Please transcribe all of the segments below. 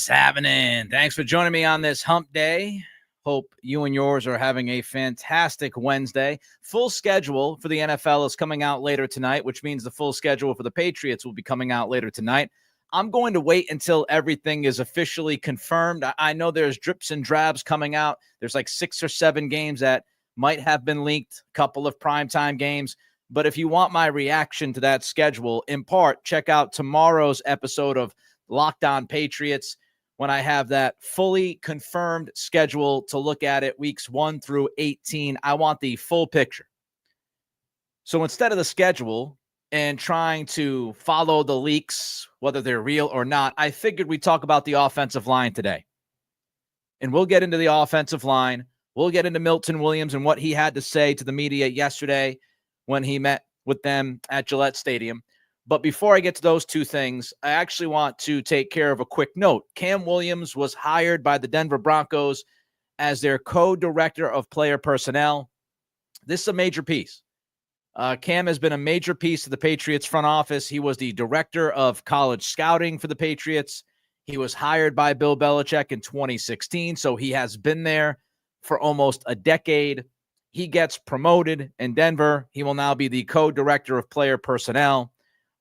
happening? Thanks for joining me on this hump day. Hope you and yours are having a fantastic Wednesday. Full schedule for the NFL is coming out later tonight, which means the full schedule for the Patriots will be coming out later tonight. I'm going to wait until everything is officially confirmed. I know there's drips and drabs coming out. There's like 6 or 7 games that might have been leaked, a couple of primetime games. But if you want my reaction to that schedule, in part, check out tomorrow's episode of Locked On Patriots when I have that fully confirmed schedule to look at it weeks 1 through 18. I want the full picture. So instead of the schedule and trying to follow the leaks, whether they're real or not, I figured we'd talk about the offensive line today. And we'll get into the offensive line. We'll get into Milton Williams and what he had to say to the media yesterday when he met with them at Gillette Stadium. But before I get to those two things, I actually want to take care of a quick note. Cam Williams was hired by the Denver Broncos as their co-director of player personnel. This is a major piece. Cam has been a major piece of the Patriots front office. He was the director of college scouting for the Patriots. He was hired by Bill Belichick in 2016, so he has been there for almost a decade. He gets promoted in Denver. He will now be the co-director of player personnel.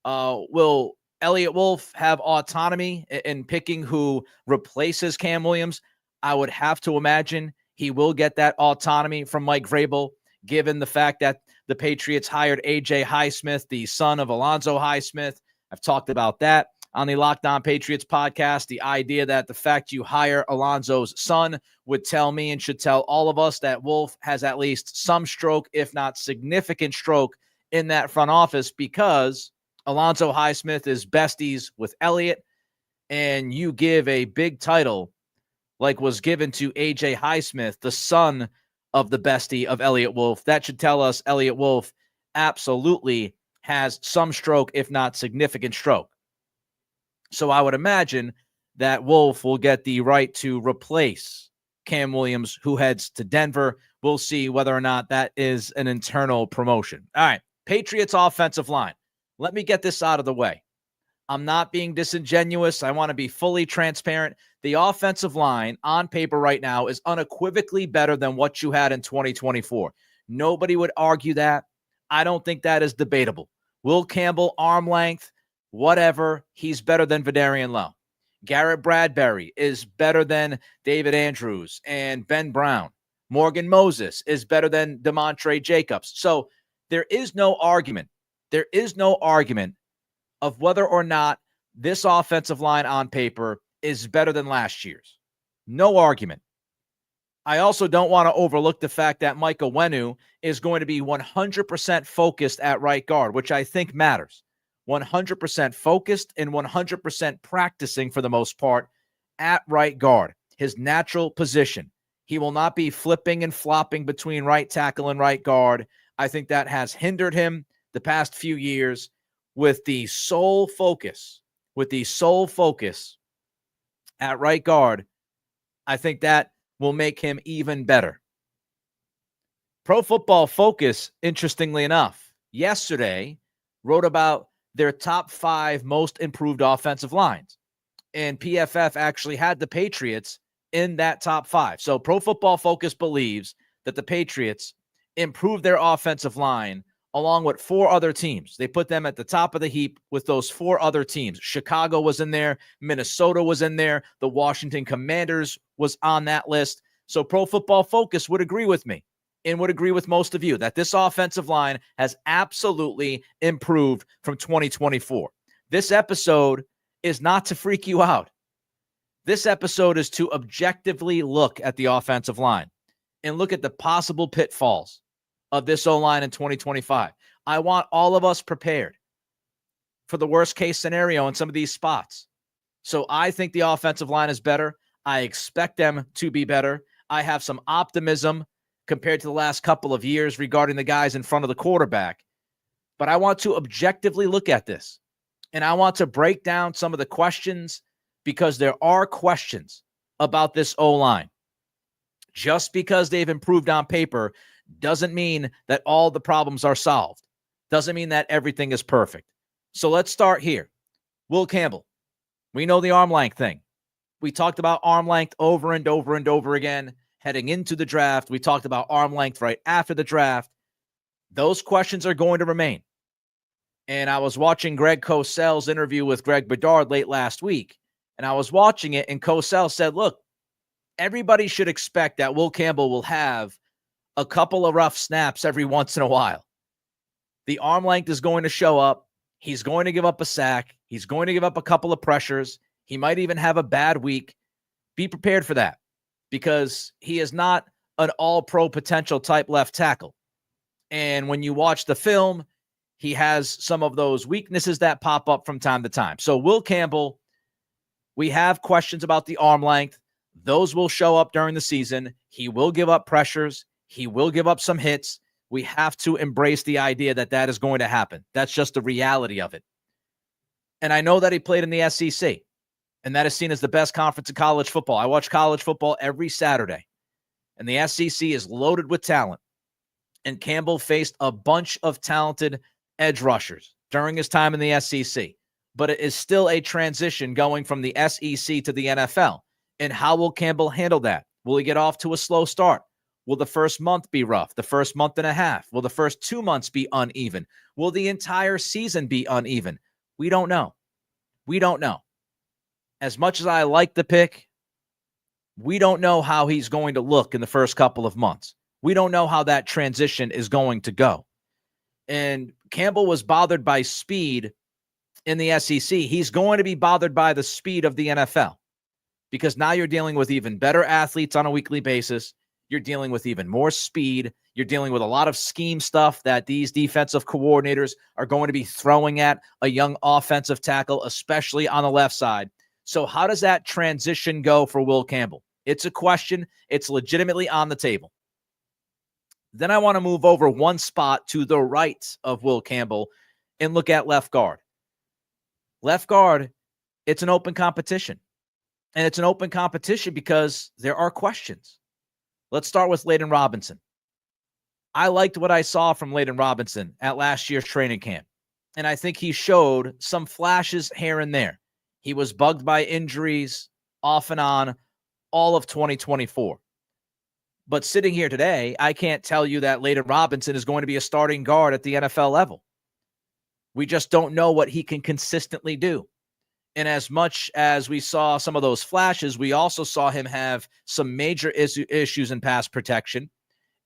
Will Eliot Wolf have autonomy in picking who replaces Cam Williams? I would have to imagine he will get that autonomy from Mike Vrabel, given the fact that the Patriots hired A.J. Highsmith, the son of Alonzo Highsmith. I've talked about that on the Locked On Patriots podcast. The idea that the fact you hire Alonzo's son would tell me and should tell all of us that Wolf has at least some stroke, if not significant stroke, in that front office, because Alonzo Highsmith is besties with Eliot, and you give a big title like was given to A.J. Highsmith, the son of the bestie of Eliot Wolf. That should tell us Eliot Wolf absolutely has some stroke, if not significant stroke. So I would imagine that Wolf will get the right to replace Cam Williams, who heads to Denver. We'll see whether or not that is an internal promotion. All right, Patriots offensive line. Let me get this out of the way. I'm not being disingenuous. I want to be fully transparent. The offensive line on paper right now is unequivocally better than what you had in 2024. Nobody would argue that. I don't think that is debatable. Will Campbell, arm length, whatever, he's better than Vidarian Lowe. Garrett Bradbury is better than David Andrews and Ben Brown. Morgan Moses is better than DeMontre Jacobs. So there is no argument. There is no argument of whether or not this offensive line on paper is better than last year's. No argument. I also don't want to overlook the fact that Mike Onwenu is going to be 100% focused at right guard, which I think matters. 100% focused and 100% practicing for the most part at right guard, his natural position. He will not be flipping and flopping between right tackle and right guard. I think that has hindered him the past few years with the sole focus at right guard. I think that will make him even better. Pro Football Focus, interestingly enough, yesterday wrote about their top 5 most improved offensive lines. And PFF actually had the Patriots in that top 5. So Pro Football Focus believes that the Patriots improved their offensive line along with 4 other teams. They put them at the top of the heap with those 4 other teams. Chicago was in there. Minnesota was in there. The Washington Commanders was on that list. So Pro Football Focus would agree with me and would agree with most of you that this offensive line has absolutely improved from 2024. This episode is not to freak you out. This episode is to objectively look at the offensive line and look at the possible pitfalls of this O-line in 2025. I want all of us prepared for the worst case scenario in some of these spots. So I think the offensive line is better. I expect them to be better. I have some optimism compared to the last couple of years regarding the guys in front of the quarterback. But I want to objectively look at this. And I want to break down some of the questions, because there are questions about this O-line. Just because they've improved on paper doesn't mean that all the problems are solved. Doesn't mean that everything is perfect. So let's start here. Will Campbell. We know the arm length thing. We talked about arm length over and over and over again heading into the draft. We talked about arm length right after the draft. Those questions are going to remain. And I was watching Greg Cosell's interview with Greg Bedard late last week, and I was watching it, and Cosell said, look, everybody should expect that Will Campbell will have a couple of rough snaps every once in a while. The arm length is going to show up. He's going to give up a sack. He's going to give up a couple of pressures. He might even have a bad week. Be prepared for that because he is not an all-pro potential type left tackle. And when you watch the film, he has some of those weaknesses that pop up from time to time. So Will Campbell, we have questions about the arm length. Those will show up during the season. He will give up pressures. He will give up some hits. We have to embrace the idea that that is going to happen. That's just the reality of it. And I know that he played in the SEC, and that is seen as the best conference in college football. I watch college football every Saturday, and the SEC is loaded with talent. And Campbell faced a bunch of talented edge rushers during his time in the SEC. But it is still a transition going from the SEC to the NFL. And how will Campbell handle that? Will he get off to a slow start? Will the first month be rough? The first month and a half? Will the first 2 months be uneven? Will the entire season be uneven? We don't know. We don't know. As much as I like the pick, we don't know how he's going to look in the first couple of months. We don't know how that transition is going to go. And Campbell was bothered by speed in the SEC. He's going to be bothered by the speed of the NFL because now you're dealing with even better athletes on a weekly basis. You're dealing with even more speed. You're dealing with a lot of scheme stuff that these defensive coordinators are going to be throwing at a young offensive tackle, especially on the left side. So how does that transition go for Will Campbell? It's a question. It's legitimately on the table. Then I want to move over one spot to the right of Will Campbell and look at left guard. Left guard, it's an open competition. And it's an open competition because there are questions. Let's start with Leighton Robinson. I liked what I saw from Leighton Robinson at last year's training camp. And I think he showed some flashes here and there. He was bugged by injuries off and on all of 2024. But sitting here today, I can't tell you that Leighton Robinson is going to be a starting guard at the NFL level. We just don't know what he can consistently do. And as much as we saw some of those flashes, we also saw him have some major issues in pass protection.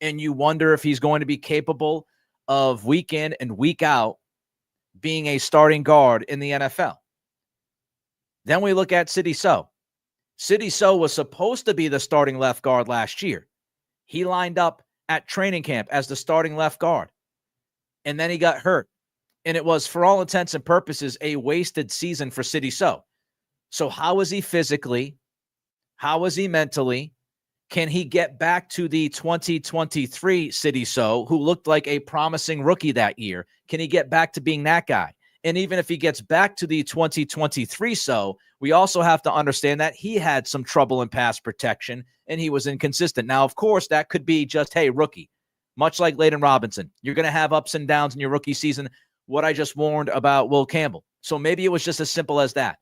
And you wonder if he's going to be capable of week in and week out being a starting guard in the NFL. Then we look at Sidy Sow. Sidy Sow was supposed to be the starting left guard last year. He lined up at training camp as the starting left guard. And then he got hurt. And it was, for all intents and purposes, a wasted season for Sidy Sow. So how is he physically? How is he mentally? Can he get back to the 2023 Sidy Sow, who looked like a promising rookie that year? Can he get back to being that guy? And even if he gets back to the 2023 Sow, we also have to understand that he had some trouble in pass protection and he was inconsistent. Now, of course, that could be just, hey, rookie. Much like Leighton Robinson, you're going to have ups and downs in your rookie season. What I just warned about Will Campbell. So maybe it was just as simple as that.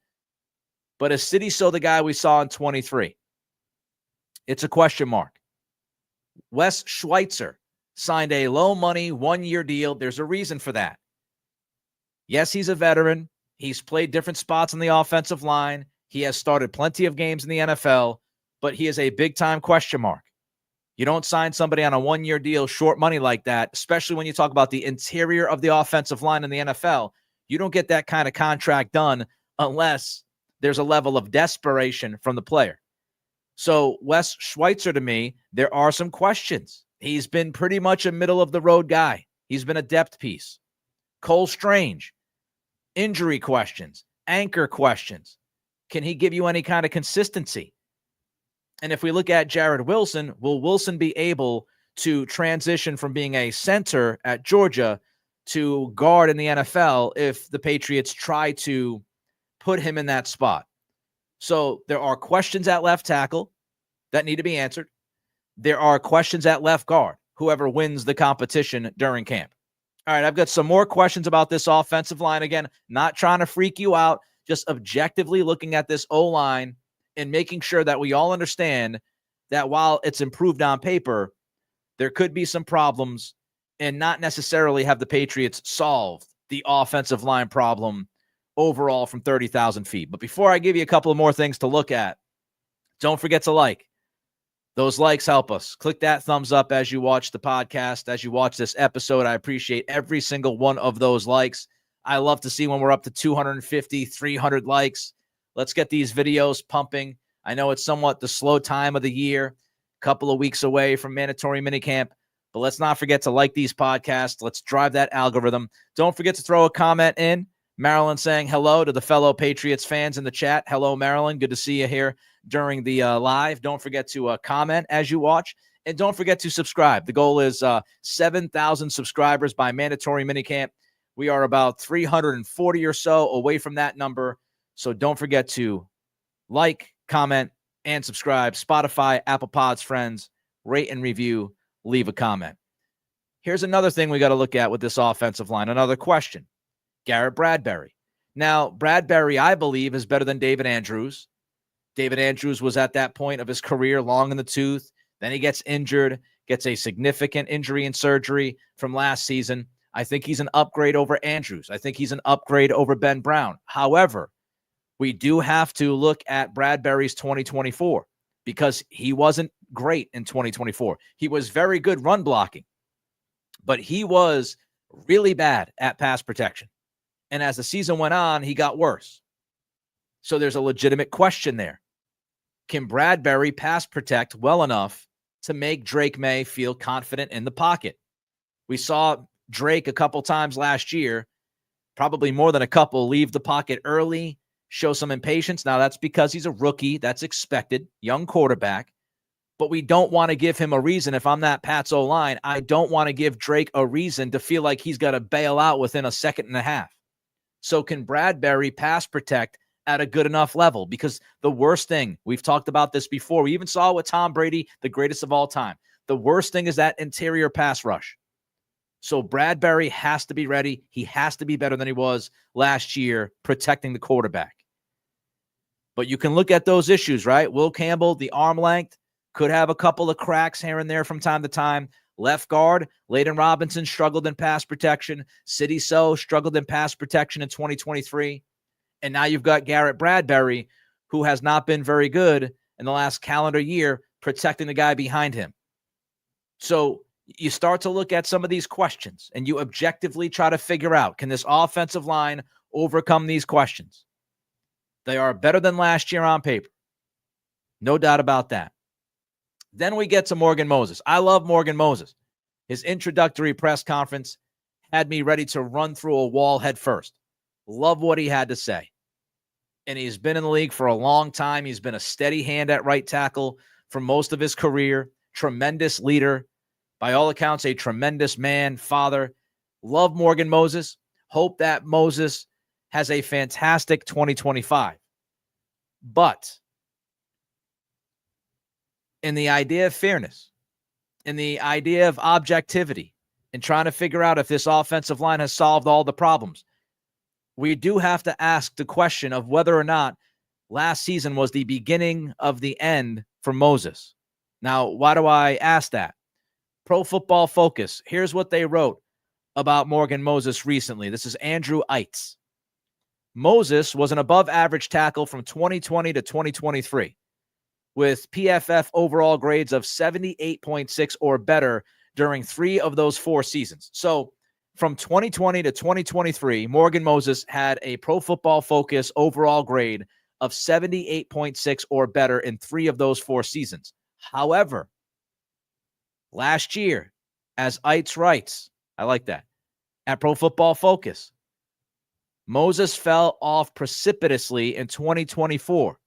But is Sidy Sow the guy we saw in 23? It's a question mark. Wes Schweitzer signed a low-money, one-year deal. There's a reason for that. Yes, he's a veteran. He's played different spots on the offensive line. He has started plenty of games in the NFL, but he is a big-time question mark. You don't sign somebody on a one-year deal, short money like that, especially when you talk about the interior of the offensive line in the NFL. You don't get that kind of contract done unless there's a level of desperation from the player. So Wes Schweitzer, to me, there are some questions. He's been pretty much a middle-of-the-road guy. He's been a depth piece. Cole Strange, injury questions, anchor questions. Can he give you any kind of consistency? And if we look at Jared Wilson, will Wilson be able to transition from being a center at Georgia to guard in the NFL if the Patriots try to put him in that spot? So there are questions at left tackle that need to be answered. There are questions at left guard, whoever wins the competition during camp. All right, I've got some more questions about this offensive line. Again, not trying to freak you out, just objectively looking at this O-line and making sure that we all understand that while it's improved on paper, there could be some problems and not necessarily have the Patriots solved the offensive line problem overall from 30,000 feet. But before I give you a couple of more things to look at, don't forget to like. Those likes help us. Click that thumbs up as you watch the podcast, as you watch this episode. I appreciate every single one of those likes. I love to see when we're up to 250, 300 likes. Let's get these videos pumping. I know it's somewhat the slow time of the year, a couple of weeks away from mandatory minicamp, but let's not forget to like these podcasts. Let's drive that algorithm. Don't forget to throw a comment in. Marilyn saying hello to the fellow Patriots fans in the chat. Hello, Marilyn. Good to see you here during the live. Don't forget to comment as you watch. And don't forget to subscribe. The goal is 7,000 subscribers by mandatory minicamp. We are about 340 or so away from that number. So don't forget to like, comment, and subscribe. Spotify, Apple Pods, friends, rate and review, leave a comment. Here's another thing we got to look at with this offensive line. Another question. Garrett Bradbury. Now, Bradbury, I believe, is better than David Andrews. David Andrews was at that point of his career long in the tooth. Then he gets injured, gets a significant injury and surgery from last season. I think he's an upgrade over Andrews. I think he's an upgrade over Ben Brown. However, we do have to look at Bradbury's 2024 because he wasn't great in 2024. He was very good run blocking, but he was really bad at pass protection. And as the season went on, he got worse. So there's a legitimate question there. Can Bradbury pass protect well enough to make Drake May feel confident in the pocket? We saw Drake a couple times last year, probably more than a couple, leave the pocket early, show some impatience. Now, that's because he's a rookie. That's expected, young quarterback. But we don't want to give him a reason. If I'm that Pats O-line, I don't want to give Drake a reason to feel like he's got to bail out within a second and a half. So can Bradbury pass protect at a good enough level? Because the worst thing, we've talked about this before, we even saw it with Tom Brady, the greatest of all time. The worst thing is that interior pass rush. So Bradbury has to be ready. He has to be better than he was last year protecting the quarterback. But you can look at those issues, right? Will Campbell, the arm length, could have a couple of cracks here and there from time to time. Left guard, Layden Robinson struggled in pass protection. Sidney So struggled in pass protection in 2023. And now you've got Garrett Bradbury, who has not been very good in the last calendar year protecting the guy behind him. So you start to look at some of these questions and you objectively try to figure out, can this offensive line overcome these questions? They are better than last year on paper. No doubt about that. Then we get to Morgan Moses. I love Morgan Moses. His introductory press conference had me ready to run through a wall head first. Love what he had to say. And he's been in the league for a long time. He's been a steady hand at right tackle for most of his career. Tremendous leader. By all accounts, a tremendous man, father. Love Morgan Moses. Hope that Moses has a fantastic 2025. But in the idea of fairness, in the idea of objectivity, and trying to figure out if this offensive line has solved all the problems, we do have to ask the question of whether or not last season was the beginning of the end for Moses. Now, why do I ask that? Pro Football Focus, here's what they wrote about Morgan Moses recently. This is Andrew Eitz. Moses was an above-average tackle from 2020 to 2023 with PFF overall grades of 78.6 or better during 3 of those 4 seasons. So from 2020 to 2023, Morgan Moses had a Pro Football Focus overall grade of 78.6 or better in 3 of those 4 seasons. However, last year, as Eitz writes, I like that, at Pro Football Focus, Moses fell off precipitously in 2024,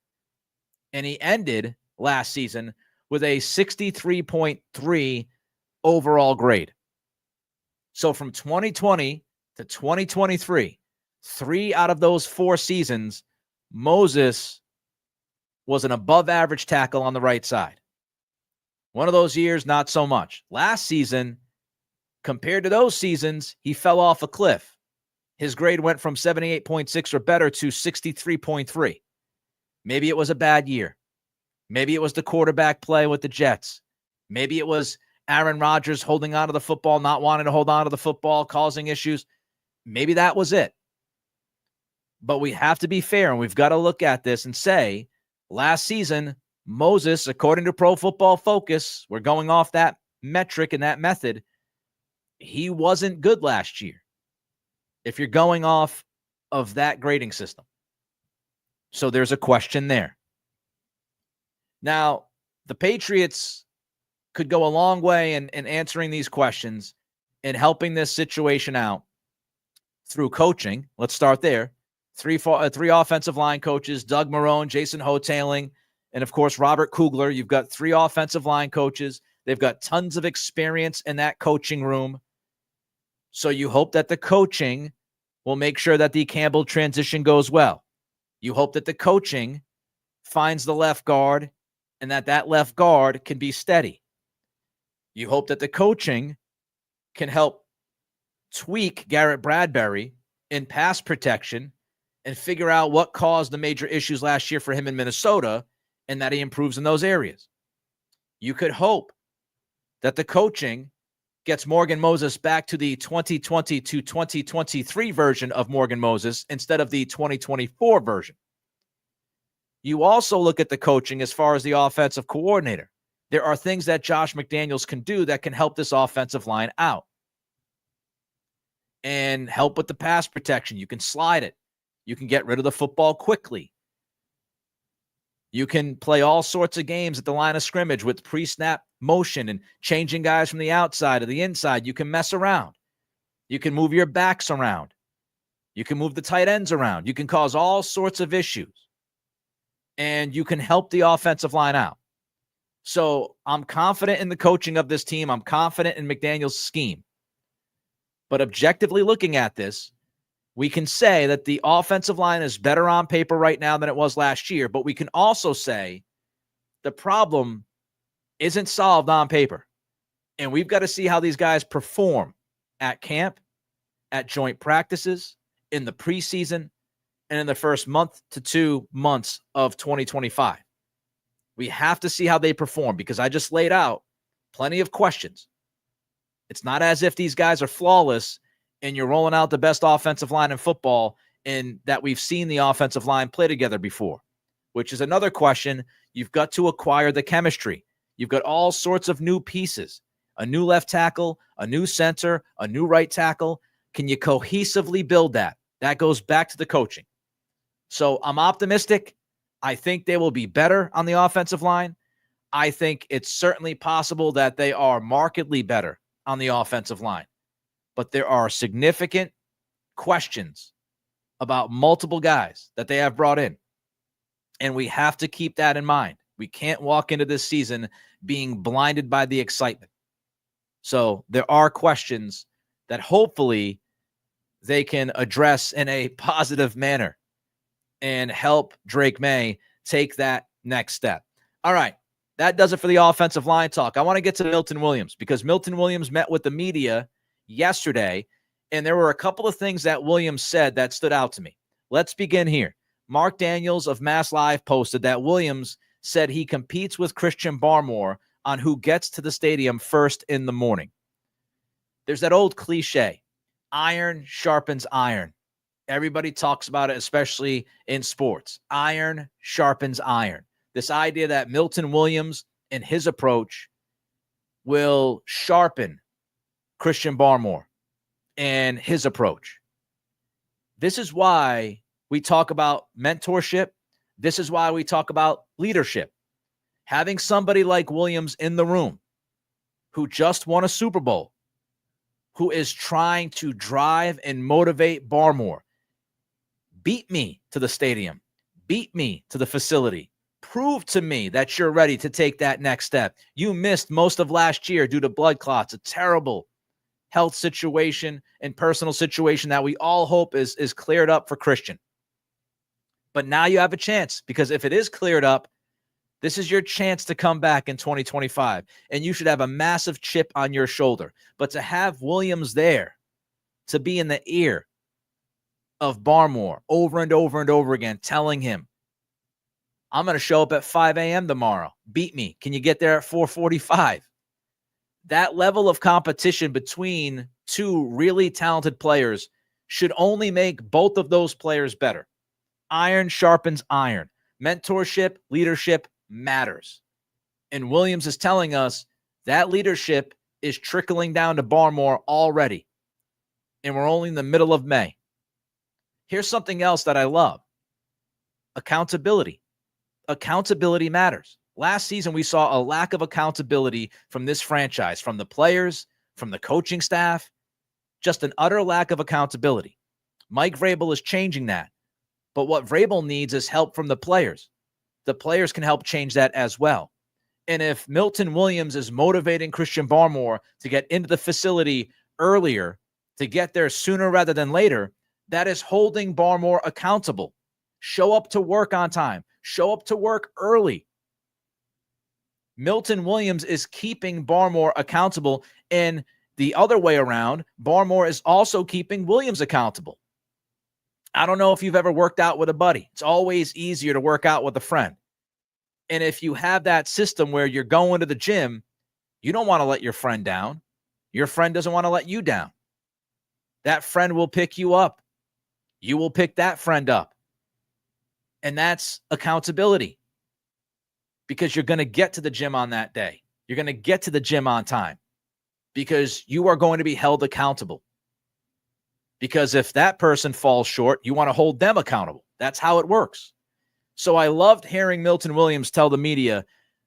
and he ended last season with a 63.3 overall grade. So from 2020 to 2023, 3 out of those 4 seasons, Moses was an above-average tackle on the right side. One of those years, not so much. Last season, compared to those seasons, he fell off a cliff. His grade went from 78.6 or better to 63.3. Maybe it was a bad year. Maybe it was the quarterback play with the Jets. Maybe it was Aaron Rodgers holding on to the football, not wanting to hold on to the football, causing issues. Maybe that was it. But we have to be fair, and we've got to look at this and say, last season, Moses, according to Pro Football Focus, we're going off that metric and that method, he wasn't good last year, if you're going off of that grading system. So there's a question there. Now, the Patriots could go a long way in answering these questions and helping this situation out through coaching. Let's start there. Three offensive line coaches, Doug Marrone, Jason Hotailing, and, of course, Robert Kugler. You've got 3 offensive line coaches. They've got tons of experience in that coaching room. So you hope that the coaching will make sure that the Campbell transition goes well. You hope that the coaching finds the left guard and that left guard can be steady. You hope that the coaching can help tweak Garrett Bradbury in pass protection and figure out what caused the major issues last year for him in Minnesota and that he improves in those areas. You could hope that the coaching gets Morgan Moses back to the 2020 to 2023 version of Morgan Moses instead of the 2024 version. You also look at the coaching as far as the offensive coordinator. There are things that Josh McDaniels can do that can help this offensive line out and help with the pass protection. You can slide it. You can get rid of the football quickly. You can play all sorts of games at the line of scrimmage with pre-snap motion and changing guys from the outside to the inside. You can mess around. You can move your backs around. You can move the tight ends around. You can cause all sorts of issues. And you can help the offensive line out. So I'm confident in the coaching of this team. I'm confident in McDaniels' scheme. But objectively looking at this, we can say that the offensive line is better on paper right now than it was last year, but we can also say the problem isn't solved on paper. And we've got to see how these guys perform at camp, at joint practices, in the preseason, and in the first month to 2 months of 2025. We have to see how they perform because I just laid out plenty of questions. It's not as if these guys are flawless and you're rolling out the best offensive line in football and that we've seen the offensive line play together before, which is another question. You've got to acquire the chemistry. You've got all sorts of new pieces, a new left tackle, a new center, a new right tackle. Can you cohesively build that? That goes back to the coaching. So I'm optimistic. I think they will be better on the offensive line. I think it's certainly possible that they are markedly better on the offensive line. But there are significant questions about multiple guys that they have brought in. And we have to keep that in mind. We can't walk into this season being blinded by the excitement. So there are questions that hopefully they can address in a positive manner and help Drake May take that next step. All right, that does it for the offensive line talk. I want to get to Milton Williams because Milton Williams met with the media yesterday, and there were a couple of things that Williams said that stood out to me. Let's begin here. Mark Daniels of Mass Live posted that Williams said he competes with Christian Barmore on who gets to the stadium first in the morning. There's that old cliche, iron sharpens iron. Everybody talks about it, especially in sports. Iron sharpens iron. This idea that Milton Williams and his approach will sharpen Christian Barmore and his approach. This is why we talk about mentorship. This is why we talk about leadership. Having somebody like Williams in the room who just won a Super Bowl, who is trying to drive and motivate Barmore. Beat me to the stadium. Beat me to the facility. Prove to me that you're ready to take that next step. You missed most of last year due to blood clots, a terrible health situation and personal situation that we all hope is cleared up for Christian. But now you have a chance because if it is cleared up, this is your chance to come back in 2025, and you should have a massive chip on your shoulder. But to have Williams there, to be in the ear of Barmore over and over and over again, telling him, I'm going to show up at 5 a.m. tomorrow. Beat me. Can you get there at 4:45? That level of competition between two really talented players should only make both of those players better. Iron sharpens iron. Mentorship, leadership matters. And Williams is telling us that leadership is trickling down to Barmore already. And we're only in the middle of May. Here's something else that I love. Accountability. Accountability matters. Last season, we saw a lack of accountability from this franchise, from the players, from the coaching staff, just an utter lack of accountability. Mike Vrabel is changing that. But what Vrabel needs is help from the players. The players can help change that as well. And if Milton Williams is motivating Christian Barmore to get into the facility earlier, to get there sooner rather than later, that is holding Barmore accountable. Show up to work on time. Show up to work early. Milton Williams is keeping Barmore accountable, and the other way around, Barmore is also keeping Williams accountable. I don't know if you've ever worked out with a buddy. It's always easier to work out with a friend. And if you have that system where you're going to the gym, you don't want to let your friend down. Your friend doesn't want to let you down. That friend will pick you up. You will pick that friend up. And that's accountability. Because you're going to get to the gym on that day. You're going to get to the gym on time. Because you are going to be held accountable. Because if that person falls short, you want to hold them accountable. That's how it works. So I loved hearing Milton Williams tell the media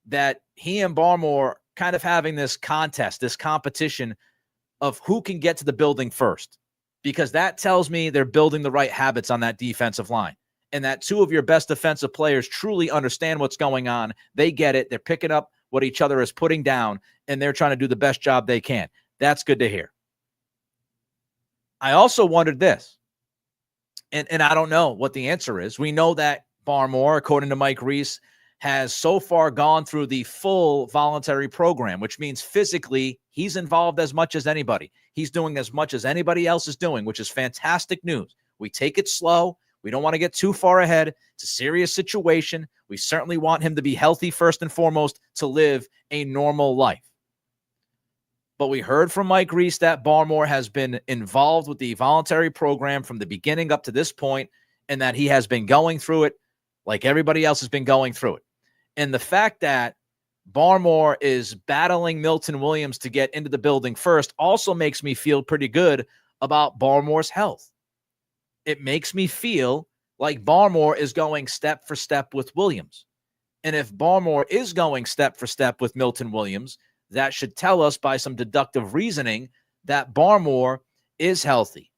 that he and Barmore kind of having this contest, this competition of who can get to the building first. Because that tells me they're building the right habits on that defensive line. And that two of your best defensive players truly understand what's going on. They get it. They're picking up what each other is putting down, and they're trying to do the best job they can. That's good to hear. I also wondered this, and I don't know what the answer is. We know that Barmore, according to Mike Reese, has so far gone through the full voluntary program, which means physically he's involved as much as anybody. He's doing as much as anybody else is doing, which is fantastic news. We take it slow. We don't want to get too far ahead. It's a serious situation. We certainly want him to be healthy first and foremost to live a normal life. But we heard from Mike Reese that Barmore has been involved with the voluntary program from the beginning up to this point, and that he has been going through it like everybody else has been going through it. And the fact that Barmore is battling Milton Williams to get into the building first also makes me feel pretty good about Barmore's health. It makes me feel like Barmore is going step for step with Williams. And if Barmore is going step for step with Milton Williams, that should tell us by some deductive reasoning that Barmore is healthy.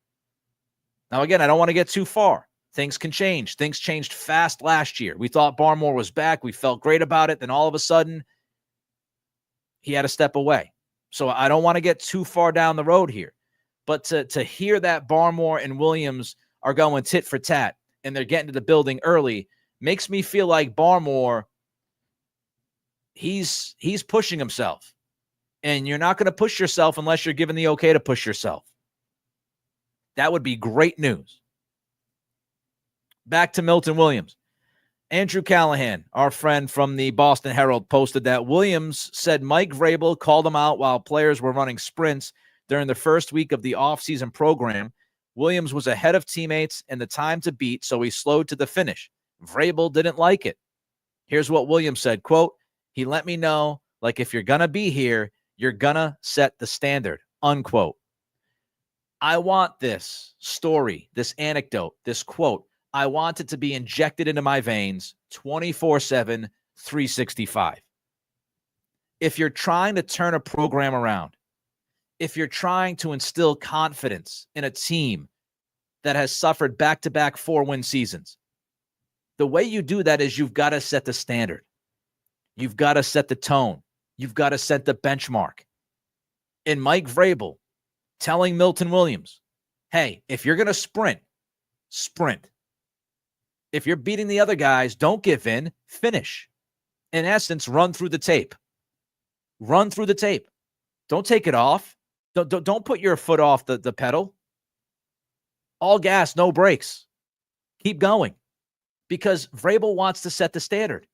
Now, again, I don't want to get too far. Things can change. Things changed fast last year. We thought Barmore was back. We felt great about it. Then all of a sudden, he had to step away. So I don't want to get too far down the road here. But to hear that Barmore and Williams are going tit for tat and they're getting to the building early makes me feel like Barmore, he's pushing himself. And you're not going to push yourself unless you're given the okay to push yourself. That would be great news. Back to Milton Williams. Andrew Callahan, our friend from the Boston Herald, posted that Williams said Mike Vrabel called him out while players were running sprints during the first week of the offseason program. Williams was ahead of teammates and the time to beat, so he slowed to the finish. Vrabel didn't like it. Here's what Williams said, quote, "He let me know, like, if you're going to be here, you're going to set the standard," unquote. I want this story, this anecdote, this quote, I want it to be injected into my veins 24/7, 365. If you're trying to turn a program around, if you're trying to instill confidence in a team that has suffered back-to-back 4-win seasons, the way you do that is you've got to set the standard. You've got to set the tone. You've got to set the benchmark. And Mike Vrabel telling Milton Williams, hey, if you're going to sprint, sprint. If you're beating the other guys, don't give in, finish. In essence, run through the tape. Run through the tape. Don't take it off. Don't put your foot off the pedal. All gas, no brakes. Keep going. because Vrabel wants to set the standard.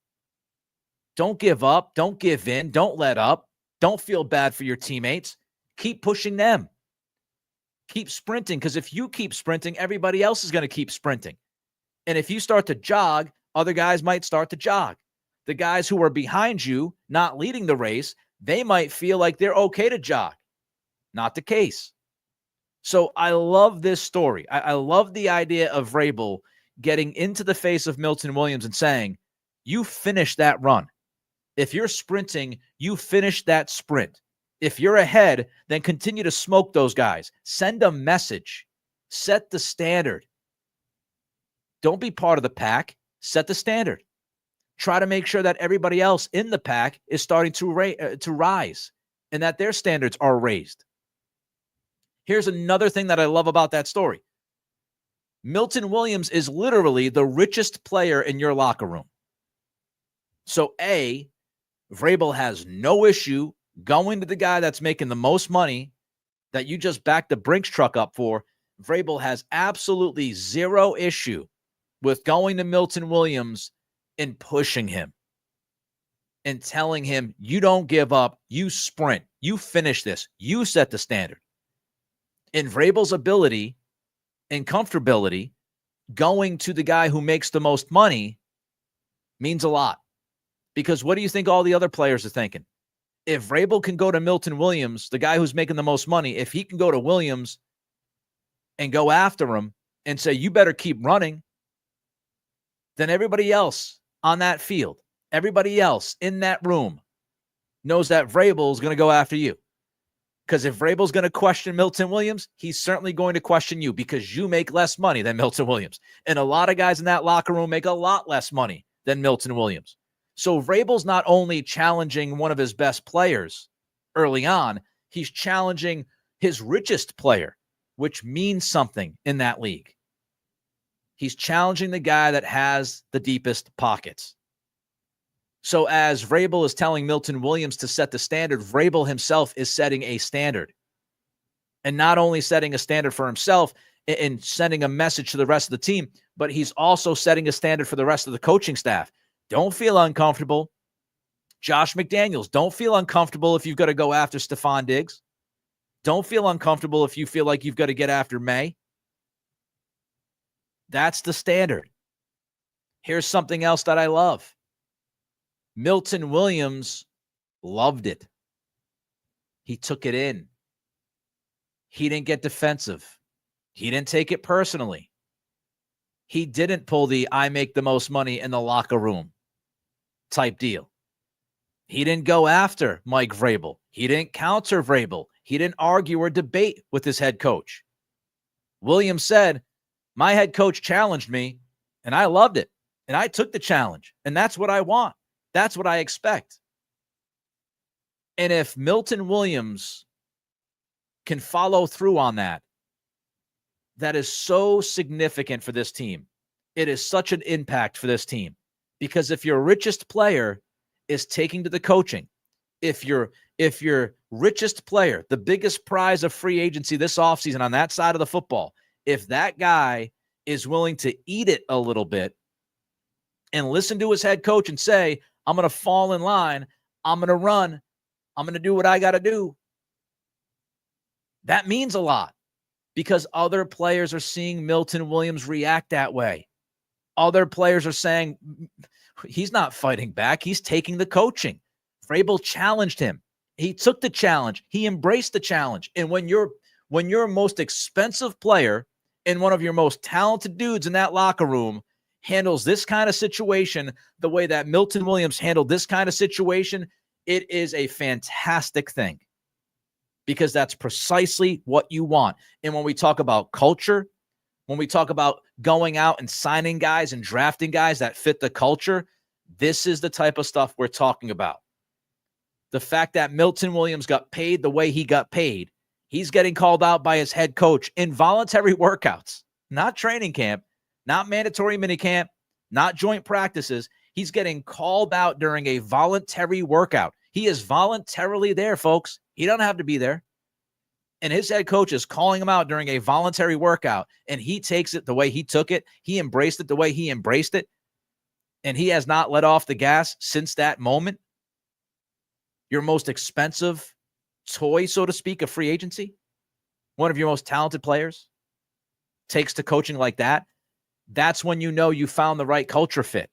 Don't give up. Don't give in. Don't let up. Don't feel bad for your teammates. Keep pushing them. Keep sprinting, because if you keep sprinting, everybody else is going to keep sprinting. And if you start to jog, other guys might start to jog. The guys who are behind you, not leading the race, they might feel like they're okay to jog. Not the case. So I love this story. I love the idea of Vrabel getting into the face of Milton Williams and saying, you finish that run. If you're sprinting, you finish that sprint. If you're ahead, then continue to smoke those guys. Send a message. Set the standard. Don't be part of the pack. Set the standard. Try to make sure that everybody else in the pack is starting to rise and that their standards are raised. Here's another thing that I love about that story. Milton Williams is literally the richest player in your locker room. So A, Vrabel has no issue going to the guy that's making the most money that you just backed the Brinks truck up for. Vrabel has absolutely zero issue with going to Milton Williams and pushing him and telling him, you don't give up, you sprint, you finish this, you set the standard. In Vrabel's ability and comfortability, going to the guy who makes the most money means a lot. Because what do you think all the other players are thinking? If Vrabel can go to Milton Williams, the guy who's making the most money, if he can go to Williams and go after him and say, you better keep running, then everybody else on that field, everybody else in that room knows that Vrabel is going to go after you. Because if Vrabel's going to question Milton Williams, he's certainly going to question you because you make less money than Milton Williams. And a lot of guys in that locker room make a lot less money than Milton Williams. So Vrabel's not only challenging one of his best players early on, he's challenging his richest player, which means something in that league. He's challenging the guy that has the deepest pockets. So as Vrabel is telling Milton Williams to set the standard, Vrabel himself is setting a standard. And not only setting a standard for himself and sending a message to the rest of the team, but he's also setting a standard for the rest of the coaching staff. Don't feel uncomfortable. Josh McDaniels, don't feel uncomfortable if you've got to go after Stephon Diggs. Don't feel uncomfortable if you feel like you've got to get after May. That's the standard. Here's something else that I love. Milton Williams loved it. He took it in. He didn't get defensive. He didn't take it personally. He didn't pull the I make the most money in the locker room type deal. He didn't go after Mike Vrabel. He didn't counter Vrabel. He didn't argue or debate with his head coach. Williams said, my head coach challenged me, and I loved it. And I took the challenge. And that's what I want. That's what I expect. And if Milton Williams can follow through on that, that is so significant for this team. It is such an impact for this team. Because if your richest player is taking to the coaching, if your richest player, the biggest prize of free agency this offseason on that side of the football, if that guy is willing to eat it a little bit and listen to his head coach and say, I'm going to fall in line, I'm going to run, I'm going to do what I got to do, that means a lot because other players are seeing Milton Williams react that way. Other players are saying, he's not fighting back. He's taking the coaching. Vrabel challenged him. He took the challenge. He embraced the challenge. And when your most expensive player and one of your most talented dudes in that locker room handles this kind of situation the way that Milton Williams handled this kind of situation, it is a fantastic thing because that's precisely what you want. And when we talk about culture, when we talk about going out and signing guys and drafting guys that fit the culture, this is the type of stuff we're talking about. The fact that Milton Williams got paid the way he got paid, he's getting called out by his head coach in voluntary workouts, not training camp, not mandatory minicamp, not joint practices. He's getting called out during a voluntary workout. He is voluntarily there, folks. He doesn't have to be there. And his head coach is calling him out during a voluntary workout, and he takes it the way he took it. He embraced it the way he embraced it. and he has not let off the gas since that moment, your most expensive toy, so to speak, of free agency, one of your most talented players, takes to coaching like that, that's when you know you found the right culture fit.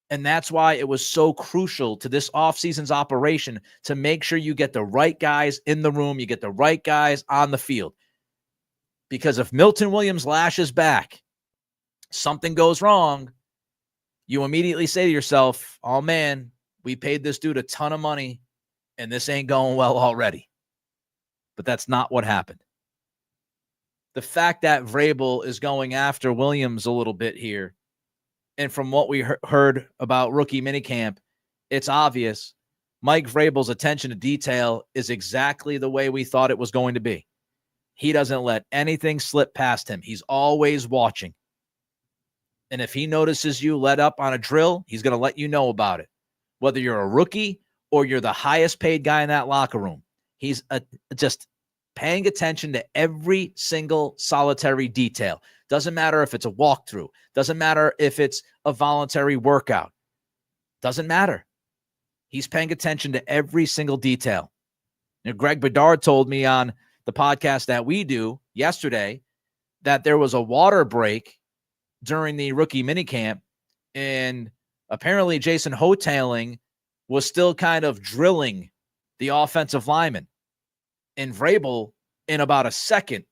And that's why it was so crucial to this offseason's operation to make sure you get the right guys in the room, you get the right guys on the field. Because if Milton Williams lashes back, something goes wrong, you immediately say to yourself, oh man, we paid this dude a ton of money and this ain't going well already. But that's not what happened. The fact that Vrabel is going after Williams a little bit here, and from what we heard about rookie minicamp, it's obvious Mike Vrabel's attention to detail is exactly the way we thought it was going to be. He doesn't let anything slip past him. He's always watching. And if he notices you let up on a drill, he's going to let you know about it. Whether you're a rookie or you're the highest paid guy in that locker room, he's just paying attention to every single solitary detail. Doesn't matter if it's a walkthrough. Doesn't matter if it's a voluntary workout. Doesn't matter. He's paying attention to every single detail. Now, Greg Bedard told me on the podcast that we do yesterday that there was a water break during the rookie minicamp, and apparently Jason Hotailing was still kind of drilling the offensive lineman. And Vrabel, in about a second,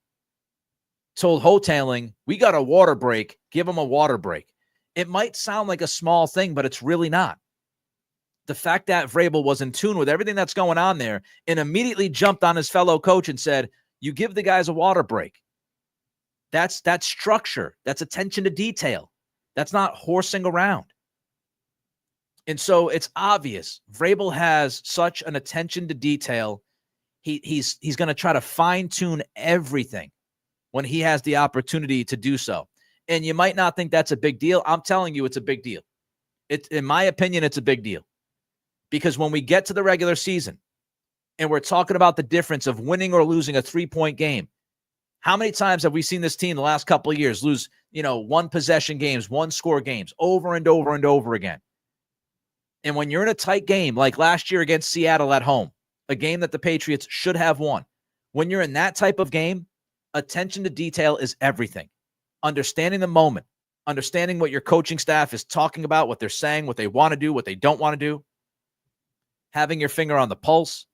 told Hotailing, we got a water break. Give him a water break. It might sound like a small thing, but it's really not. The fact that Vrabel was in tune with everything that's going on there and immediately jumped on his fellow coach and said, you give the guys a water break. That's structure. That's attention to detail. That's not horsing around. And so it's obvious Vrabel has such an attention to detail. He's going to try to fine-tune everything when he has the opportunity to do so. And you might not think that's a big deal. I'm telling you, it's a big deal. In my opinion, it's a big deal. Because when we get to the regular season and we're talking about the difference of winning or losing a 3-point game, how many times have we seen this team the last couple of years lose, one possession games, one score games over and over and over again? And when you're in a tight game, like last year against Seattle at home, a game that the Patriots should have won, when you're in that type of game, attention to detail is everything. Understanding the moment, understanding what your coaching staff is talking about, what they're saying, what they want to do, what they don't want to do, having your finger on the pulse,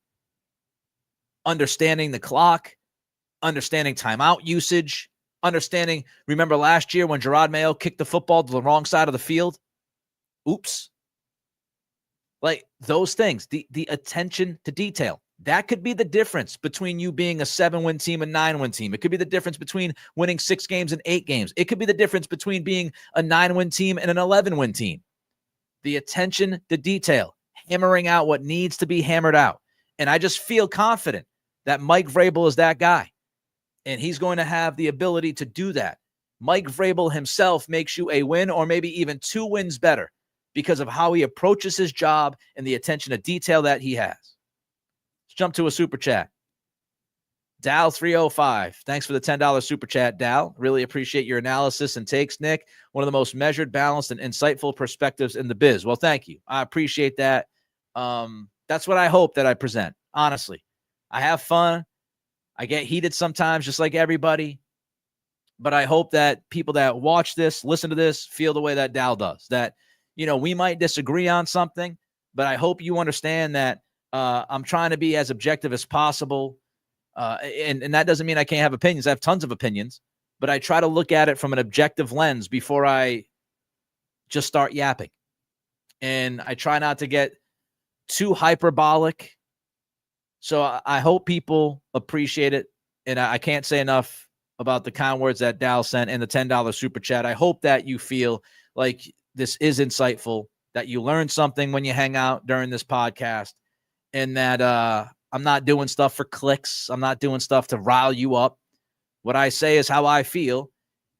understanding the clock, understanding timeout usage, understanding, remember last year when Gerard Mayo kicked the football to the wrong side of the field? Oops. Like those things, the attention to detail. That could be the difference between you being a 7-win team and 9-win team. It could be the difference between winning 6 games and 8 games. It could be the difference between being a 9-win team and an 11-win team. The attention to detail, hammering out what needs to be hammered out. And I just feel confident that Mike Vrabel is that guy. And he's going to have the ability to do that. Mike Vrabel himself makes you a win or maybe even 2 wins better because of how he approaches his job and the attention to detail that he has. Let's jump to a super chat. Dal305. Thanks for the $10 super chat, Dal. Really appreciate your analysis and takes, Nick. One of the most measured, balanced, and insightful perspectives in the biz. Well, thank you. I appreciate that. That's what I hope that I present, honestly. I have fun. I get heated sometimes, just like everybody. But I hope that people that watch this, listen to this, feel the way that Dal does. That, we might disagree on something, but I hope you understand that I'm trying to be as objective as possible. And that doesn't mean I can't have opinions. I have tons of opinions, but I try to look at it from an objective lens before I just start yapping. And I try not to get too hyperbolic. So I hope people appreciate it. And I can't say enough about the kind words that Dal sent in the $10 super chat. I hope that you feel like this is insightful, that you learn something when you hang out during this podcast, and that I'm not doing stuff for clicks. I'm not doing stuff to rile you up. What I say is how I feel.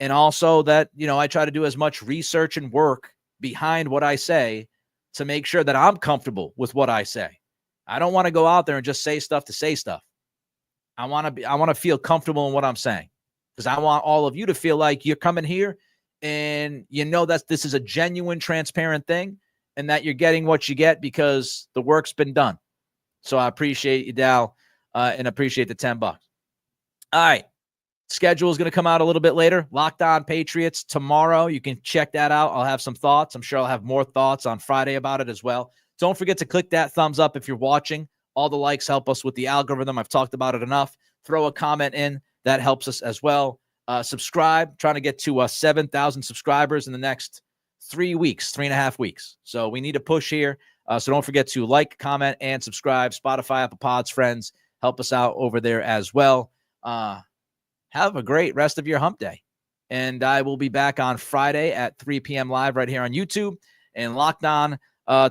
And also that, I try to do as much research and work behind what I say to make sure that I'm comfortable with what I say. I don't want to go out there and just say stuff to say stuff. I want to feel comfortable in what I'm saying, because I want all of you to feel like you're coming here and you know that this is a genuine, transparent thing, and that you're getting what you get because the work's been done. So I appreciate you, Dal, and appreciate the $10. All right. Schedule is going to come out a little bit later. Locked On Patriots tomorrow. You can check that out. I'll have some thoughts. I'm sure I'll have more thoughts on Friday about it as well. Don't forget to click that thumbs up if you're watching. All the likes help us with the algorithm. I've talked about it enough. Throw a comment in. That helps us as well. Subscribe. Trying to get to 7,000 subscribers in the next 3.5 weeks. So we need a push here. So don't forget to like, comment, and subscribe. Spotify, Apple Pods, friends. Help us out over there as well. Have a great rest of your hump day. And I will be back on Friday at 3 p.m. live right here on YouTube, and Locked On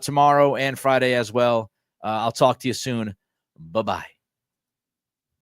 tomorrow and Friday as well. I'll talk to you soon. Bye-bye.